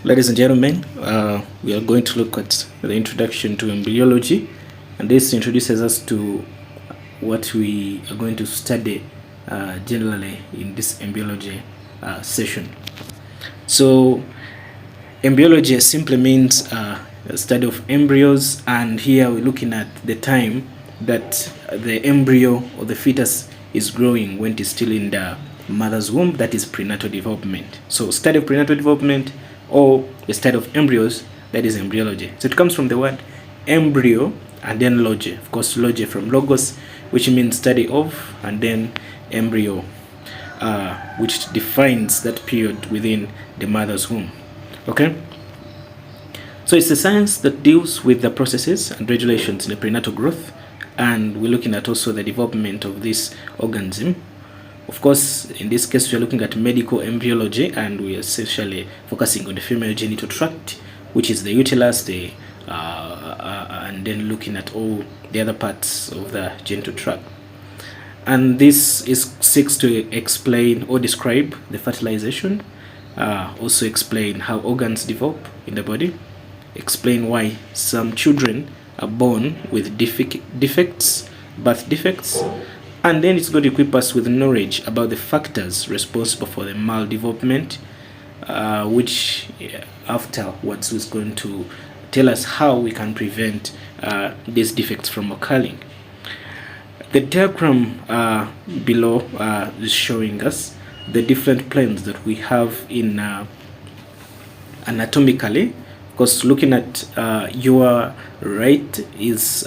Ladies and gentlemen, we are going to look at the introduction to embryology, and this introduces us to what we are going to study generally in this embryology session. So, embryology simply means a study of embryos, and here we're looking at the time that the embryo or the fetus is growing when it is still in the mother's womb, that is prenatal development. So, study of prenatal development or the study of embryos, that is embryology. So it comes from the word embryo and then loge. Of course, loge from logos, which means study of, and then embryo, which defines that period within the mother's womb. Okay? So it's a science that deals with the processes and regulations in the prenatal growth, and we're looking at also the development of this organism. Of course, in this case, we are looking at medical embryology, and we are essentially focusing on the female genital tract, which is the uterus, and then looking at all the other parts of the genital tract. And this seeks to explain or describe the fertilization, also explain how organs develop in the body, explain why some children are born with defects, birth defects, and then it's going to equip us with knowledge about the factors responsible for the maldevelopment, which afterwards is going to tell us how we can prevent these defects from occurring. The diagram below is showing us the different planes that we have in anatomically. Of course, looking at your right is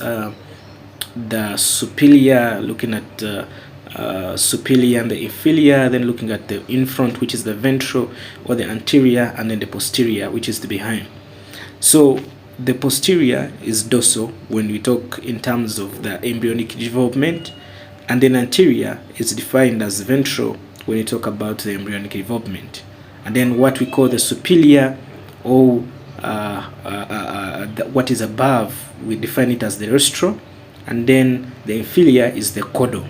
the superior, looking at superior and the inferior, then looking at the in front, which is the ventral or the anterior, and then the posterior, which is the behind. So the posterior is dorsal when we talk in terms of the embryonic development, and then anterior is defined as ventral when we talk about the embryonic development. And then what we call the superior, or what is above, we define it as the rostral, and then the inferior is the caudal.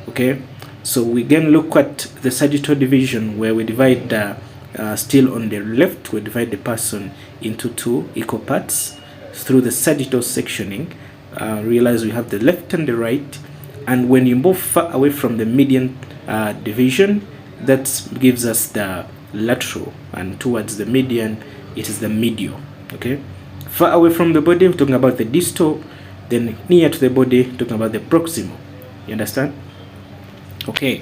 Okay, so we can look at the sagittal division, where we divide still on the left, we divide the person into two equal parts through the sagittal sectioning. Realize we have the left and the right, and when you move far away from the median division, that gives us the lateral, and towards the median it is the medial. Okay, far away from the body, we're talking about the distal, then near to the body, talking about the proximal. You understand? Okay,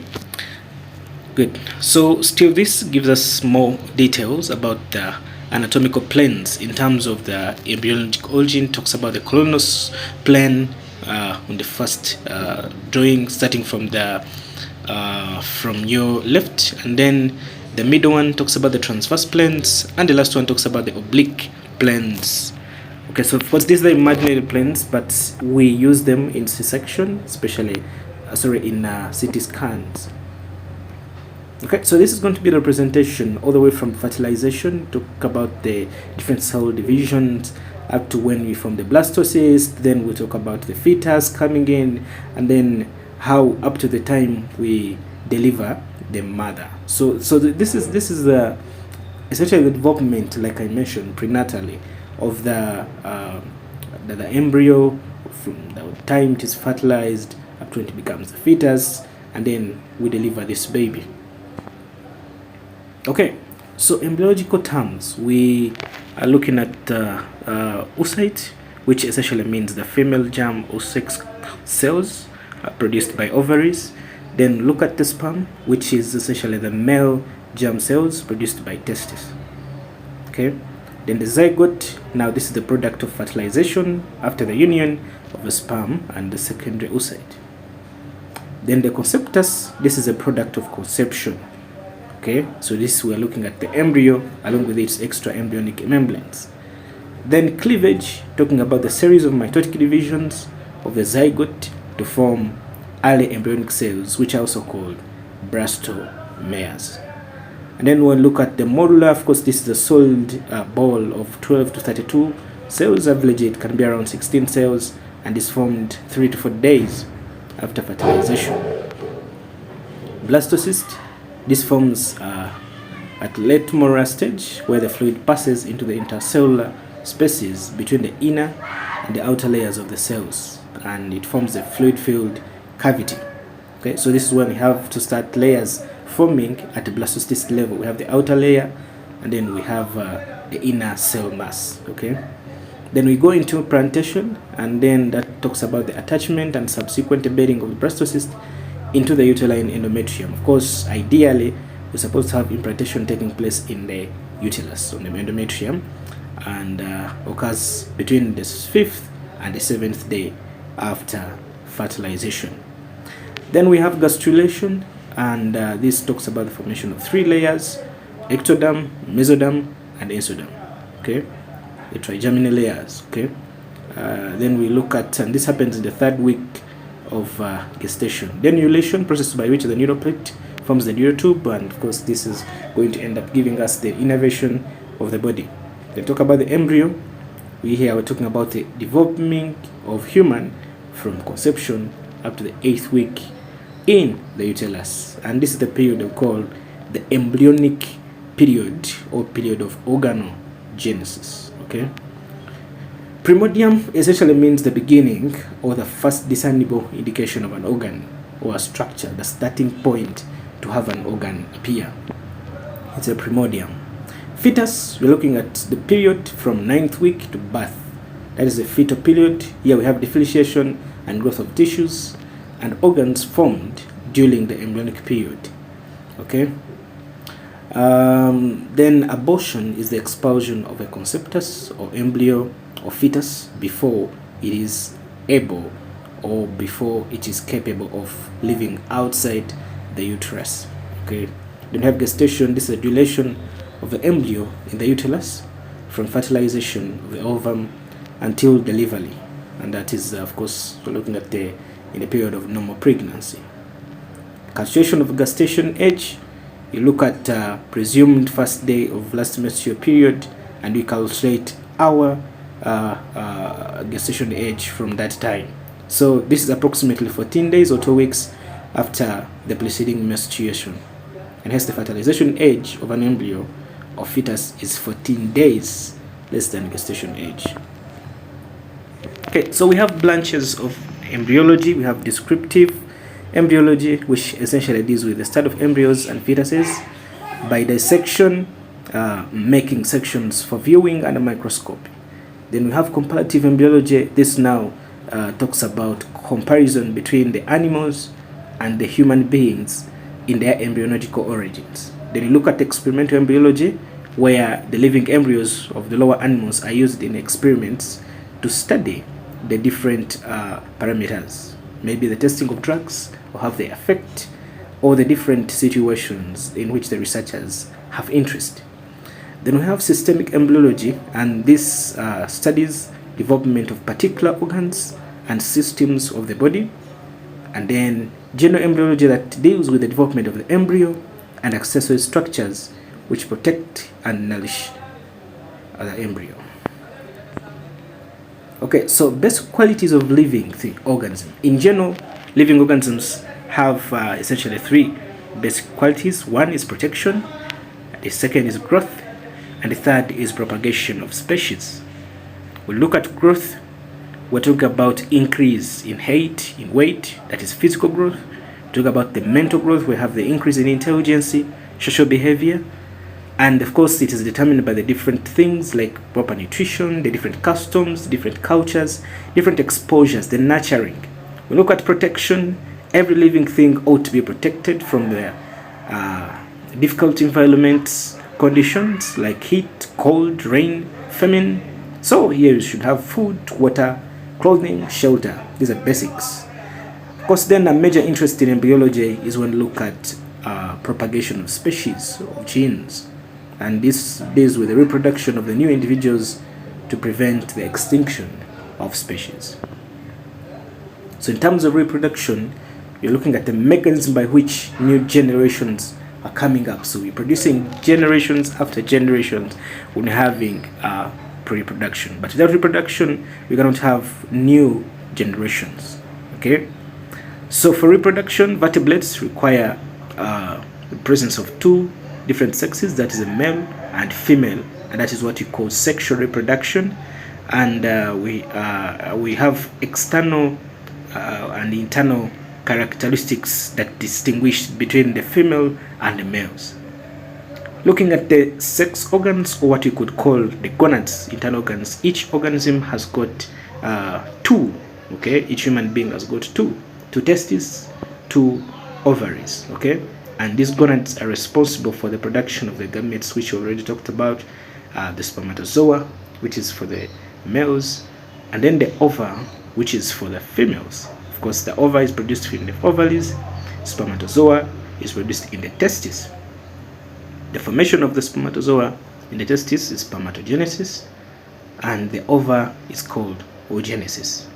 good. So still this gives us more details about the anatomical planes in terms of the embryologic origin. Talks about the colonus plane on the first drawing, starting from the from your left, and then the middle one talks about the transverse planes, and the last one talks about the oblique planes. Okay, so of course these are imaginary planes, but we use them in C-section, especially in CT scans. Okay, so this is going to be the representation all the way from fertilization, talk about the different cell divisions up to when we form the blastocyst, then we'll talk about the fetus coming in, and then how up to the time we deliver the mother. So this is the essentially the development, like I mentioned, prenatally, of the embryo, from the time it is fertilized up to when it becomes the fetus, and then we deliver this baby. Okay, so embryological terms, we are looking at oocyte, which essentially means the female germ or sex cells produced by ovaries. Then look at the sperm, which is essentially the male germ cells produced by testes. Okay, then the zygote, now this is the product of fertilization after the union of the sperm and the secondary oocyte. Then the conceptus, this is a product of conception. Okay, so this we are looking at the embryo along with its extra embryonic membranes. Then cleavage, talking about the series of mitotic divisions of the zygote to form early embryonic cells, which are also called blastomeres. And then we'll look at the modular. Of course, this is a solid ball of 12 to 32 cells. Average it can be around 16 cells, and is formed 3 to 4 days after fertilization. Blastocyst, this forms at late molar stage, where the fluid passes into the intercellular spaces between the inner and the outer layers of the cells, and it forms a fluid-filled cavity. Okay, so this is when we have to start layers forming at the blastocyst level. We have the outer layer, and then we have the inner cell mass. Okay, then we go into implantation, and then that talks about the attachment and subsequent embedding of the blastocyst into the uterine endometrium. Of course, ideally, we're supposed to have implantation taking place in the uterus, on the endometrium, and occurs between the 5th and the 7th day after fertilization. Then we have gastrulation, and this talks about the formation of 3 layers: ectoderm, mesoderm, and endoderm. Okay, the trigeminal layers. Okay, then we look at, and this happens in the 3rd week of gestation. Then ovulation, process by which the neural plate forms the neural tube, and of course this is going to end up giving us the innervation of the body. They talk about the embryo. We're talking about the development of human from conception up to the 8th week in the uterus, and this is the period we call the embryonic period, or period of organogenesis. Okay, primordium essentially means the beginning or the first discernible indication of an organ or a structure, the starting point to have an organ appear. It's a primordium. Fetus, we're looking at the period from 9th week to birth. That is the fetal period. Here we have differentiation and growth of tissues and organs formed during the embryonic period. Okay. Then abortion is the expulsion of a conceptus or embryo or fetus before it is able, or before it is capable of living outside the uterus. Okay. Then we have gestation. This is the duration of the embryo in the uterus from fertilization of the ovum until delivery, and that is of course we're looking at in the period of normal pregnancy. Calculation of gestation age, you look at presumed first day of last menstrual period, and we calculate our gestation age from that time. So this is approximately 14 days or 2 weeks after the preceding menstruation, and hence the fertilization age of an embryo or fetus is 14 days less than gestation age. Okay, so we have branches of embryology. We have descriptive embryology, which essentially deals with the study of embryos and fetuses by dissection, making sections for viewing under microscope. Then we have comparative embryology. This now talks about comparison between the animals and the human beings in their embryological origins. Then you look at experimental embryology, where the living embryos of the lower animals are used in experiments to study the different parameters, maybe the testing of drugs or how they affect, or the different situations in which the researchers have interest. Then we have systemic embryology, and this studies development of particular organs and systems of the body. And then general embryology, that deals with the development of the embryo and accessory structures which protect and nourish the embryo. Okay, so basic qualities of living organism. In general, living organisms have essentially 3 basic qualities. One is protection, the second is growth, and the third is propagation of species. We look at growth. We're talking about increase in height, in weight, that is physical growth. We talk about the mental growth. We have the increase in intelligence, social behavior, and of course it is determined by the different things like proper nutrition, the different customs, different cultures, different exposures, the nurturing. We look at protection. Every living thing ought to be protected from the difficult environments, conditions like heat, cold, rain, famine. So here you should have food, water, clothing, shelter. These are basics. Of course, then a major interest in embryology is when you look at propagation of species, of genes, and this deals with the reproduction of the new individuals to prevent the extinction of species. So in terms of reproduction, you're looking at the mechanism by which new generations are coming up. So we're producing generations after generations when we're having pre-production. But without reproduction, we cannot have new generations. Okay? So for reproduction, vertebrates require the presence of 2 different sexes, that is a male and female, and that is what we call sexual reproduction. And we have external and internal characteristics that distinguish between the female and the males. Looking at the sex organs, or what we could call the gonads, internal organs, each organism has got two. Okay, each human being has got two testes, two ovaries. Okay, and these gonads are responsible for the production of the gametes, which we already talked about. The spermatozoa, which is for the males, and then the ova, which is for the females. Of course, the ova is produced in the ovaries, spermatozoa is produced in the testes. The formation of the spermatozoa in the testes is spermatogenesis, and the ova is called oogenesis.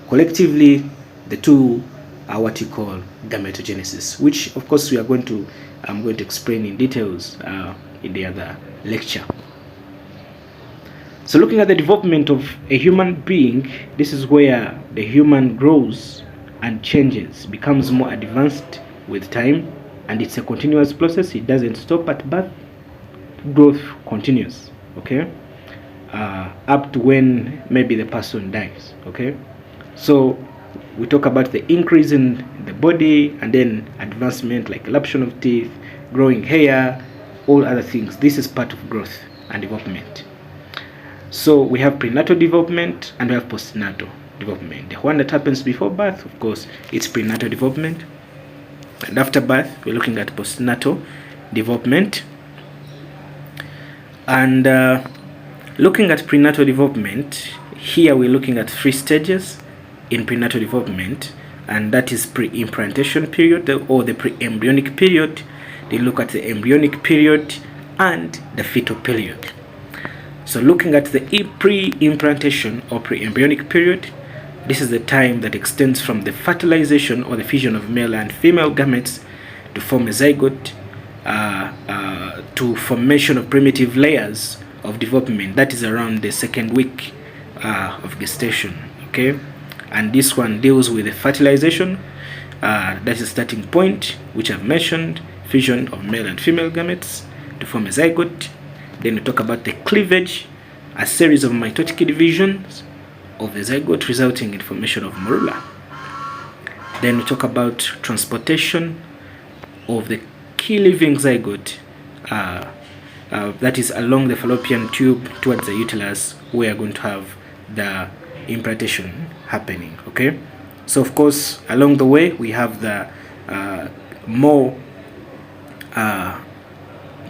Collectively, the two are what you call gametogenesis, which of course I'm going to explain in details in the other lecture. So looking at the development of a human being, this is where the human grows and changes, becomes more advanced with time, and it's a continuous process. It doesn't stop at birth. Growth continues, okay, up to when maybe the person dies. Okay, so we talk about the increase in the body, and then advancement like eruption of teeth, growing hair, all other things. This is part of growth and development. So we have prenatal development and we have postnatal development. The one that happens before birth, of course, it's prenatal development, and after birth we're looking at postnatal development. And looking at prenatal development, here we're looking at 3 stages in prenatal development, and that is pre-implantation period, or the pre-embryonic period. They look at the embryonic period and the fetal period. So looking at the pre-implantation or pre-embryonic period, this is the time that extends from the fertilization or the fusion of male and female gametes to form a zygote, to formation of primitive layers of development. That is around the 2nd week of gestation. Okay, and this one deals with the fertilization. That is the starting point, which I've mentioned, fusion of male and female gametes to form a zygote. Then we talk about the cleavage, a series of mitotic divisions of the zygote resulting in formation of morula. Then we talk about transportation of the key living zygote, that is along the fallopian tube towards the uterus, where we are going to have the implantation happening. Okay, so of course along the way we have the more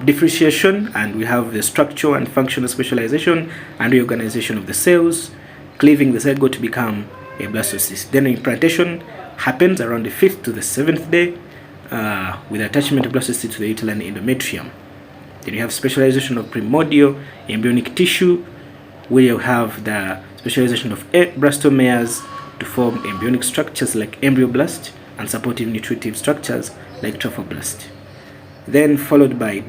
differentiation, and we have the structure and functional specialization and reorganization of the cells, cleaving the zygote to become a blastocyst. Then implantation happens around the 5th to the 7th day, with attachment of blastocyst to the uterine endometrium. Then you have specialization of primordial embryonic tissue, where you have the specialization of blastomeres to form embryonic structures like embryoblast and supportive nutritive structures like trophoblast. Then followed by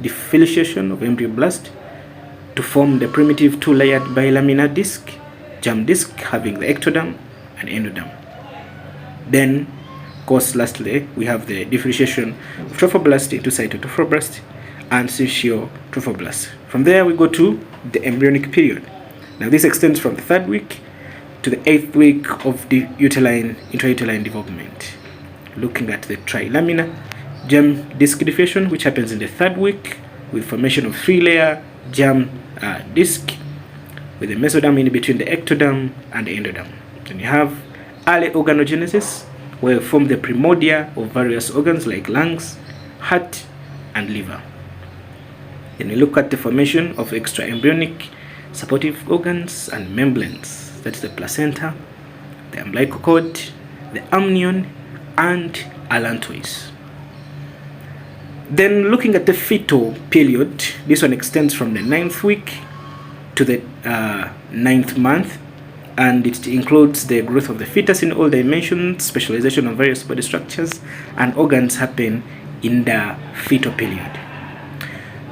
differentiation of embryoblast to form the primitive 2-layered bilaminar disc, germ disc, having the ectoderm and endoderm. Then, of course, lastly, we have the differentiation of trophoblast into cytotrophoblast and syncytotrophoblast. From there, we go to the embryonic period. Now, this extends from the 3rd week to the 8th week of the intrauterine development. Looking at the trilaminar germ disc diffusion, which happens in the 3rd week with formation of 3-layer germ disc with the mesoderm in between the ectoderm and the endoderm. Then you have early organogenesis, where you form the primordia of various organs like lungs, heart, and liver. Then you look at the formation of extraembryonic supportive organs and membranes, that's the placenta, the umbilical cord, the amnion, and allantois. Then looking at the fetal period, this one extends from the 9th week to the 9th month, and it includes the growth of the fetus in all dimensions, specialization of various body structures, and organs happen in the fetal period.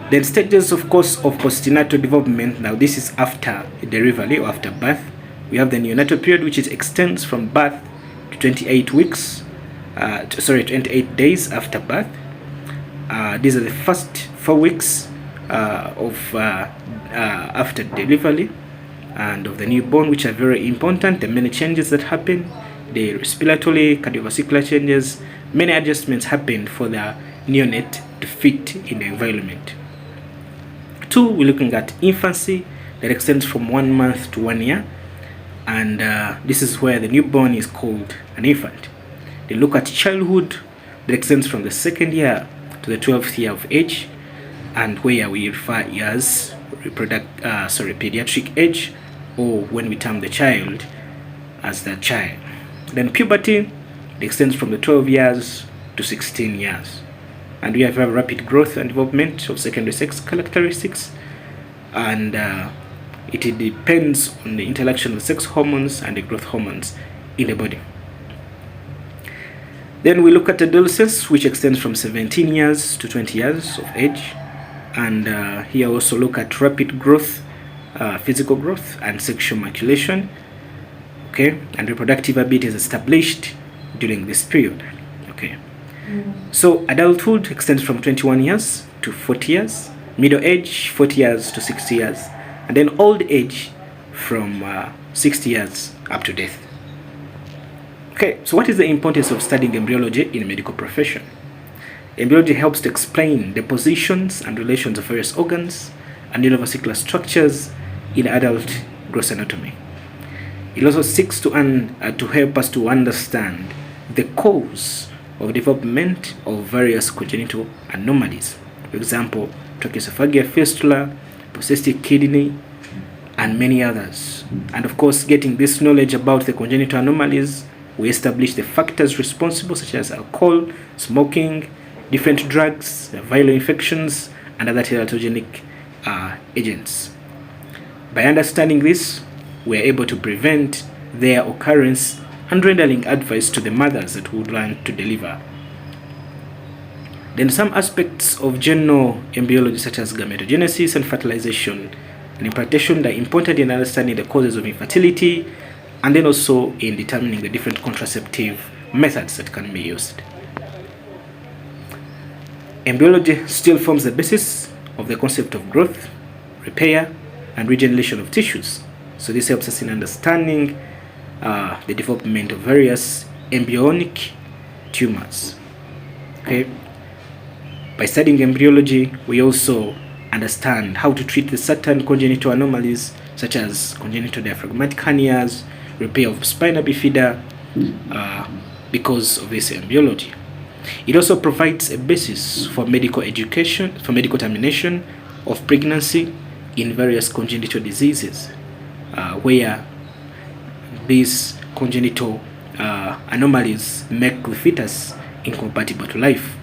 Then stages, of course, of postnatal development. Now this is after delivery or after birth. We have the neonatal period, which extends from birth to 28 days after birth. These are the first 4 weeks after delivery and of the newborn, which are very important. The many changes that happen, the respiratory, cardiovascular changes, many adjustments happen for the neonate to fit in the environment. 2, we're looking at infancy, that extends from 1 month to 1 year, and this is where the newborn is called an infant. They look at childhood, that extends from the 2nd year to the 12th year of age, and where we refer as pediatric age, or when we term the child as the child. Then puberty extends from the 12 years to 16 years. And we have a rapid growth and development of secondary sex characteristics, and it depends on the interaction of sex hormones and the growth hormones in the body. Then we look at adolescence, which extends from 17 years to 20 years of age, and here also look at rapid growth, physical growth, and sexual maculation. Okay, and reproductive ability is established during this period. Okay. So adulthood extends from 21 years to 40 years, middle age 40 years to 60 years, and then old age from 60 years up to death. Okay, so what is the importance of studying embryology in a medical profession? Embryology helps to explain the positions and relations of various organs and neurovascular structures in adult gross anatomy. It also seeks to help us to understand the cause of development of various congenital anomalies. For example, tracheoesophageal fistula, polycystic kidney, and many others. And of course, getting this knowledge about the congenital anomalies, we establish the factors responsible, such as alcohol, smoking, different drugs, viral infections, and other teratogenic agents. By understanding this, we are able to prevent their occurrence and rendering advice to the mothers that would want to deliver. Then some aspects of general embryology, such as gametogenesis and fertilization and implantation, are important in understanding the causes of infertility, and then also in determining the different contraceptive methods that can be used. Embryology still forms the basis of the concept of growth, repair, and regeneration of tissues. So this helps us in understanding the development of various embryonic tumors. Okay. By studying embryology, we also understand how to treat the certain congenital anomalies, such as congenital diaphragmatic hernias, repair of spina bifida, because of this embryology. It also provides a basis for medical education, for medical termination of pregnancy in various congenital diseases, where these congenital anomalies make the fetus incompatible to life.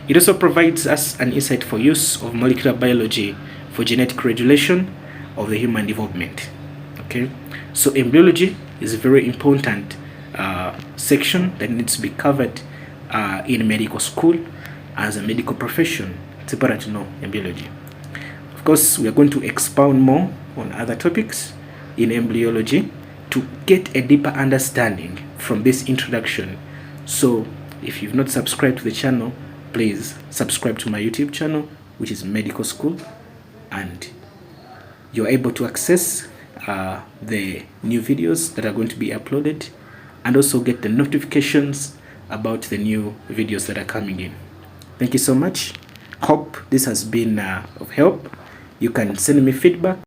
It also provides us an insight for use of molecular biology for genetic regulation of the human development. Okay, so embryology is a very important section that needs to be covered in medical school. As a medical profession, it's important to know embryology. Of course, we are going to expound more on other topics in embryology to get a deeper understanding from this introduction. So if you've not subscribed to the channel, please subscribe to my YouTube channel, which is Medical School, and you're able to access the new videos that are going to be uploaded, and also get the notifications about the new videos that are coming in. Thank you so much. Hope this has been of help. You can send me feedback